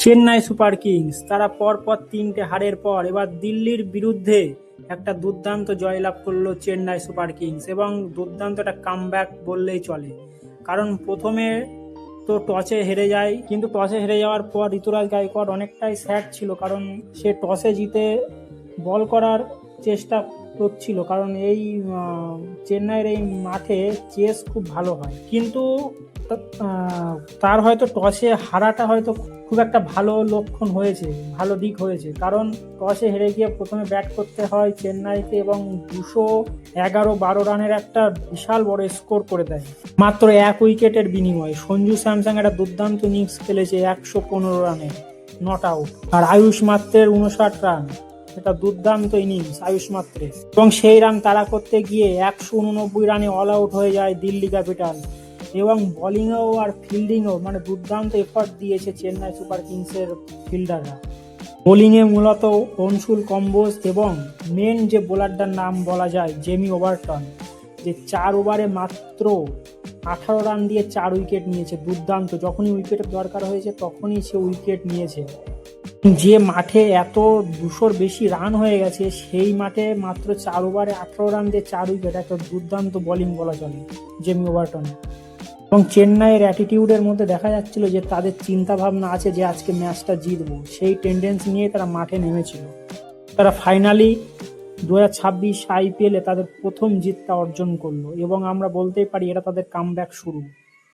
Chennai super Kings তারা পরপর ৩টে হারের পর এবার দিল্লির বিরুদ্ধে একটা দুর্দান্ত জয়লাভ করলো চেন্নাই সুপার কিংস এবং দুর্দান্ত একটা কামব্যাক বললেই চলে। কারণ প্রথমে তো টসে হেরে যায়, কিন্তু টসে হেরে যাওয়ার পর ঋতুরাজ গায়কোয়াড় অনেকটাই স্যাড ছিল, কারণ সে টসে জিতে বল করার চেষ্টা করছিল, কারণ এই চেন্নাইয়ের এই মাঠে চেস খুব ভালো হয়। কিন্তু তার হয়তো টসে হারাটা হয়তো খুব একটা ভালো লক্ষণ হয়েছে, ভালো দিক হয়েছে, কারণ টসে হেরে গিয়ে প্রথমে ব্যাট করতে হয় চেন্নাইকে এবং 211-12 রানের একটা বিশাল বড় স্কোর করে দেয় মাত্র 1 উইকেটের বিনিময়ে। সঞ্জু স্যামসং একটা দুর্দান্ত ইনিংস খেলেছে 115 রানে নট আউট, আর আয়ুষ মাত্রের 59 রান, এটা দুর্দান্ত ইনিংস আয়ুষ মাত্রে। এবং সেই রান তাড়া করতে গিয়ে 189 রানে অল আউট হয়ে যায় দিল্লি ক্যাপিটাল। এবং বোলিংয়েও আর ফিল্ডিংয়েও মানে দুর্দান্ত এফর্ট দিয়েছে চেন্নাই সুপার কিংসের ফিল্ডাররা। বোলিংয়ে মূলত অনসুল কম্বোজ এবং মেন যে বোলারটার নাম বলা যায় জেমি ওভারটন, যে 4 ওভারে মাত্র 18 রান দিয়ে 4 উইকেট নিয়েছে। দুর্দান্ত, যখনই উইকেটের দরকার হয়েছে তখনই সে উইকেট নিয়েছে। যে মাঠে এত 200-র বেশি রান হয়ে গেছে সেই মাঠে মাত্র 4 ওভারে 18 রান দিয়ে 4 উইকেট, একটা দুর্দান্ত বোলিং বলা চলে জেমি ওভারটন। এবং চেন্নাইয়ের অ্যাটিটিউডের মধ্যে দেখা যাচ্ছিল যে তাদের চিন্তা ভাবনা আছে যে আজকে ম্যাচটা জিতবো, সেই টেন্ডেন্সি নিয়ে তারা মাঠে নেমেছিল। তারা ফাইনালি 2026 আইপিএলে তাদের প্রথম জিতটা অর্জন করলো এবং আমরা বলতেই পারি এটা তাদের কামব্যাক শুরু।